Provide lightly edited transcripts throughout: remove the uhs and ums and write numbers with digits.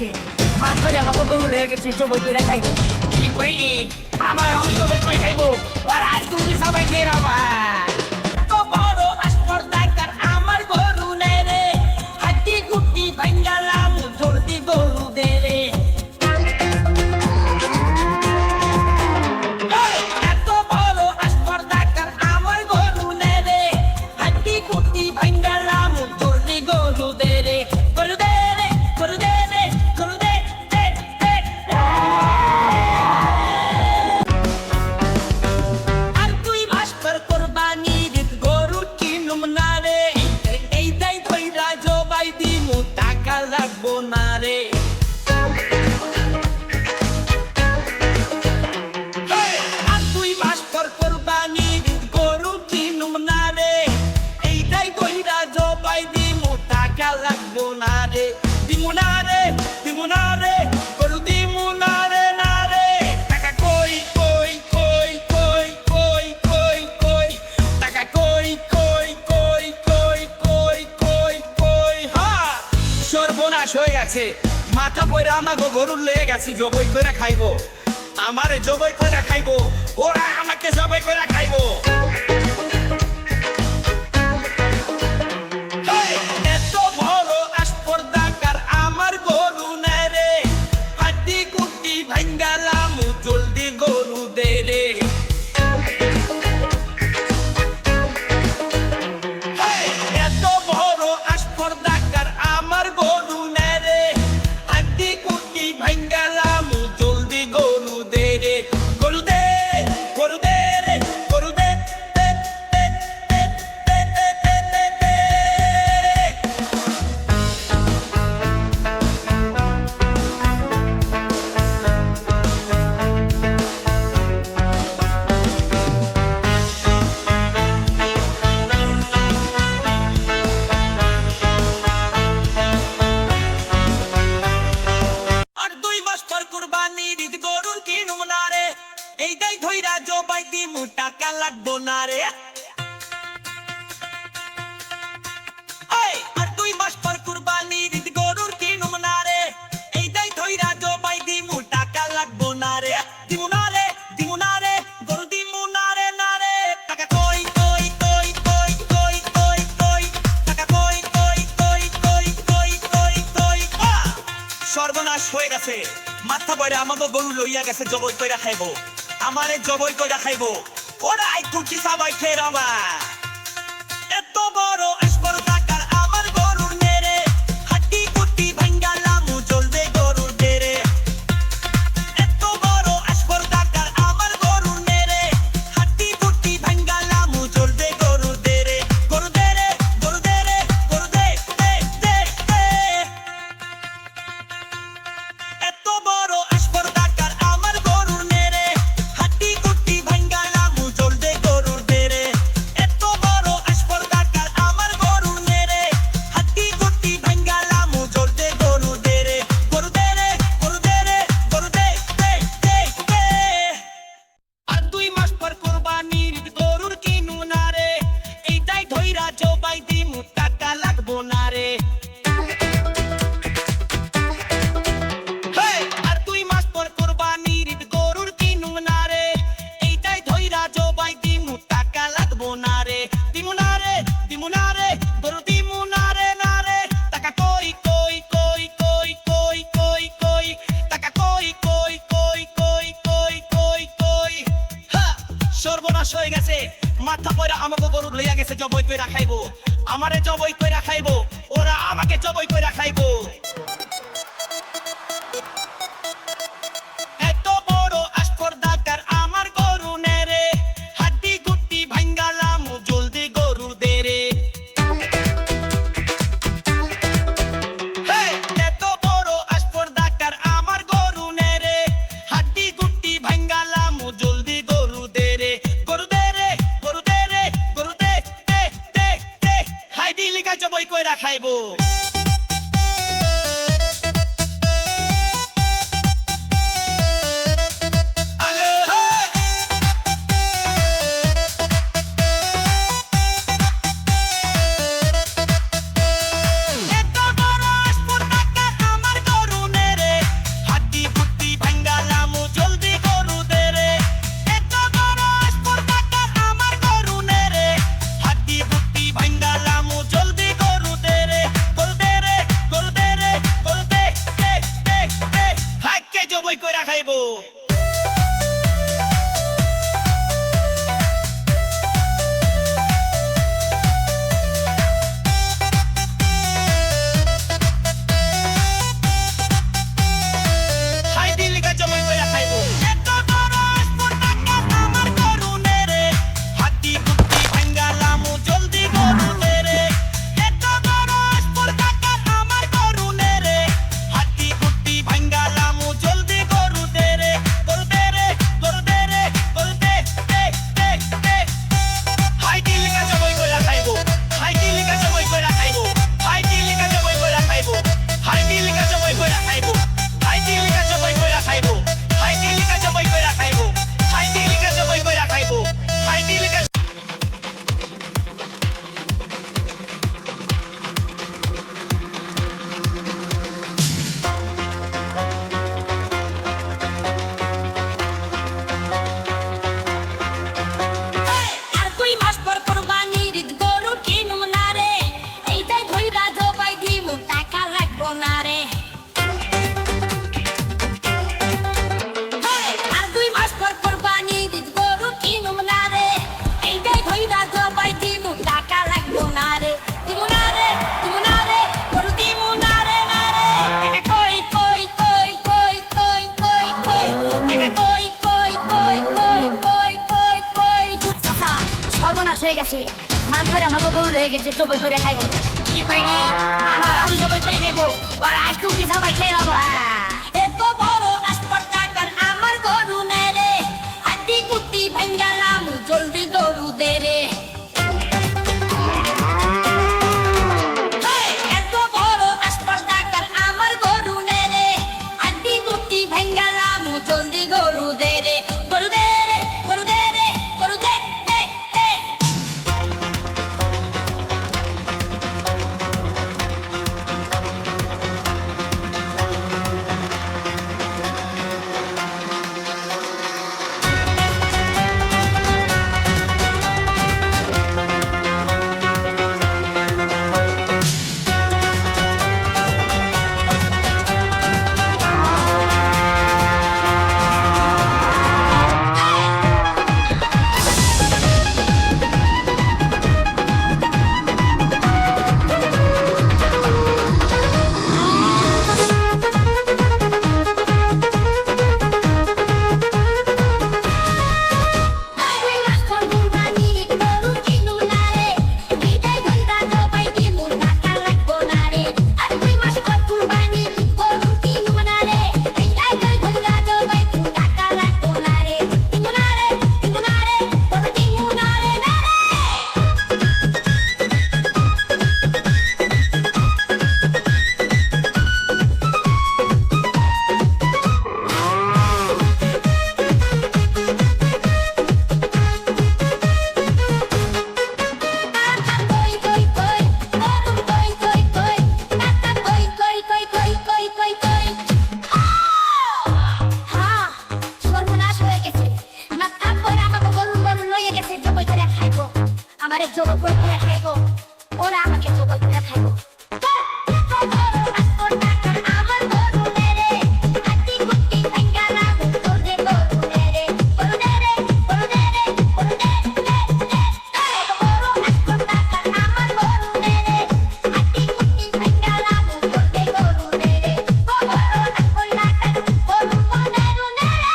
গেছে মাছ ধরে আমাকে গরু লেগে গেছে জবই করে খাইবো কি কইলি আমার আমি জবই করে খাইবো আর আজ তুমি সবাই খেয়ে রাবা তো বড় আসপর্দাকার আমার গরু নেই রে হাতি গুটি ভাঙ্গালাম জলদি গরু দে রে এত বড় আসপর্দাকার আমার গরু নেই রে হাতি গুটি ভাঙ্গালাম জলদি গরু দে রে গরু দে রে গরু দে রে গরু দে দে দে আর তুই ভাস্কর কোরবানির গরু কিনুম না রে এই দাই কইরা জবাই দিমু টাকা লাগবো না রে আর তুই ভাস্কর কোরবানির গরু কিনুম না রে এই দাই কইরা জবাই দিমু টাকা লাগবো না রে দিমু না রে দিমু না রে গরু দিমু না রে না রে টাকা কই কই কই কই কই কই কই টাকা কই কই কই কই কই কই কই হা সর্বনাশ হয়ে গেছে মাথা পয়রা আমাকে গরুর লেগে গেছি জবই করে খাইবো আমারে জবই করে খাইবো ওরা আমাকে জবই করে খাইবো এত বড় আসপর্দাকার আমার গরু নেই রে হাতি কুটি ভাঙ্গালাম জলদি গরু দে রে এত বড় আসপর্দাকার আমার গরু নেই রে হাতি কুটি ভাঙ্গালাম জলদি গরু দে রে গরু দে গরু দে রে গরু দে দে দে দে দে দে দে দে আর 2 মাস পর কুরবানির ঈদ গরুর কিনুম না রে এইটাই ধইরা জবাই দিমু টাকা লাগবো না রে আর 2 মাস পর কুরবানির ঈদ গরুর কিনুম না রে এইটাই ধইরা জবাই দিমু টাকা লাগবো না রে দিমু না রে দিমু না রে গরু দিমু না রে না রে টাকা কই কই কই কই কই কই কই টাকা কই কই কই কই কই কই কই সর্বনাশ হয়ে গেছে মাথা পয়রা আমাকে গরু লইয়া গেছে জবই কইরা খাইবো আমারে জবই কইরা খাইবো ওরা আই কুকি সবাই খেয়ে রাবা এত বড় আসপর্দাকার আমার গরু নেই রে হাতি কুটি ভাঙ্গালাম জলদি গরু দে রে এত বড় আসপর্দাকার আমার গরু নেই রে হাতি কুটি ভাঙ্গালাম জলদি গরু দে রে গরু দে রে গরু দে রে গরু দে দে দে দে এত বড় আসপর্দাকার আমার গরু নেই রে হাতি কুটি ভাঙ্গালাম জলদি গরু দে রে এত বড় আসপর্দাকার আমার গরু নেই রে হাতি কুটি ভাঙ্গালাম জলদি গরু দে রে গরু দে রে গরু দে রে গরু দে দে দে দে আর 2 মাস পর কুরবানির গরুর কিনু না রে এইটাই ধইরা জবাই দিমু টাকা লাগবো না রে আর 2 মাস পর কুরবানির গরুর কিনু না রে এইটাই ধইরা জবাই দিমু টাকা লাগবো না রে দিমু না রে দিমু না রে গরু দিমু না রে না রে টাকা কই কই কই কই কই কই কই টাকা কই কই কই কই কই কই কই সর্বনাশ হয়ে গেছে মাথা পয়রা আমাকে গরু লইয়া গেছে জবই কইরা খাইবো আমারে জবই কইরা খাইবো ওরা আমাকে জবই কইরা খাইবো এত বড় আসপর্দাকার আমার গরু নেই রে হাতি গুটি ভাঙ্গালাম জলদি গরু দে রে এত বড় আসপর্দাকার আমার গরু নেই রে হাতি গুটি ভাঙ্গালাম জলদি গরু দে রে গরু দে রে গরু দে রে গরু দে দে দে দে হাই দিলিকা জবই কইরা খাইবো হয়ে গেছে মাছ ধরে আমাকে গরু হয়ে গেছে জবাই করে খাইবো কি কইনি আমি জবাই করে নেবো আর আজকে কি সবাই খেয়ে নেবো এত বড় আসপটাকার আমার গরু নেরে হাতি কুতি ভেঙ্গালাম জলদি গরু দে রে এত বড় আসপটাকার আমার গরু নেরে হাতি কুতি ভেঙ্গালাম জলদি গরু দে রে গরু দে রে গরু দে রে গরু দে দে দে আমারে জবাই করে খাইবো ওরা আমাকে জবাই করে খাইবো আমার গরু নেরে হাতি কুতি ভেঙ্গালাম জলদি গরু দে রে গরু দে রে গরু দে রে গরু দে দে দে এত বড় আসপটাকার আমার গরু নেরে হাতি কুতি ভেঙ্গালাম জলদি গরু দে রে বড় আসপটাকার গরু নেরু নেরে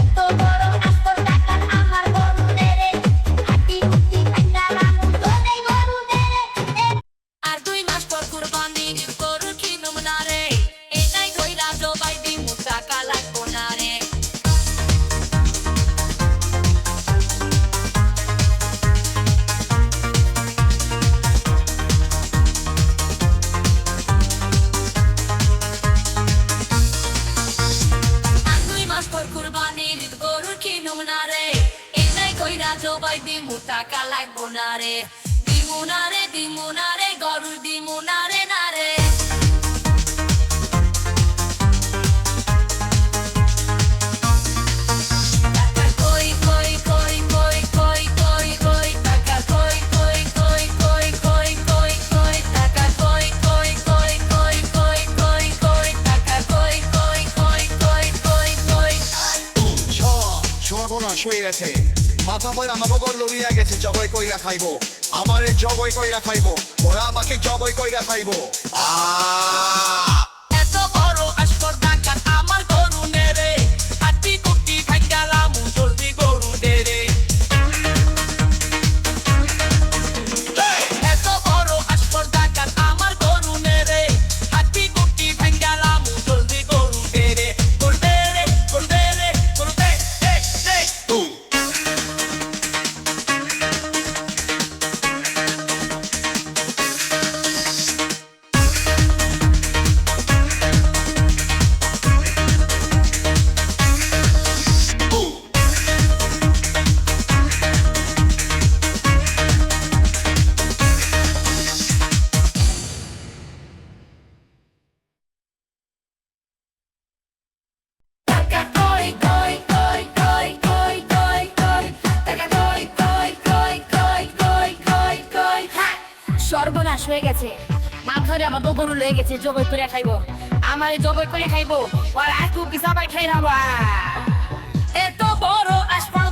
এত বড় আসপটাকার আমার গরু নেরে হাতি কুতি ভেঙ্গালাম জলদি গরু দে রে আর 2 মাস পর কুরবানি গরু কিনুম না রে এটাই কইরা জবাই দিমু টাকা লাগবো না রে আর 2 মাস পর কুরবানির গরু কিনুম না রে এটাই কইরা জবাই দিমু টাকা লাগবো না রে দিমু না রে গরু দিমু না রে না রে টাকা কই কই কই কই কই কই কই টাকা কই কই কই কই কই কই কই টাকা কই কই কই কই কই কই কই টাকা কই কই কই কই কই কই সর্বনাশ হয়ে গেছে মাথা পয় আমাকে গল্ল লইয়া গেছে জবাই কইরা খাইবো আমারে জবাই কইরা খাইবো ওরা আমাকে জবাই কইরা খাইবো এত বড় আসপটাকার আমার গরু নেরে হাতি কুতি ভেঙ্গালাম জলদি গরু দে রে এত বড় আসপটাকার আমার গরু নেরে হাতি কুতি ভেঙ্গালাম জলদি গরু দে রে গরু দে রে গরু দে রে গরু দে দে দে সর্বনাশ হয়ে গেছে মাছ ধরে আমার গরু লয়ে গেছে জবাই করে খাইবো আমারে জবাই করে খাইবো আর আজকে কি সবাই খাই না এত বড় আসমান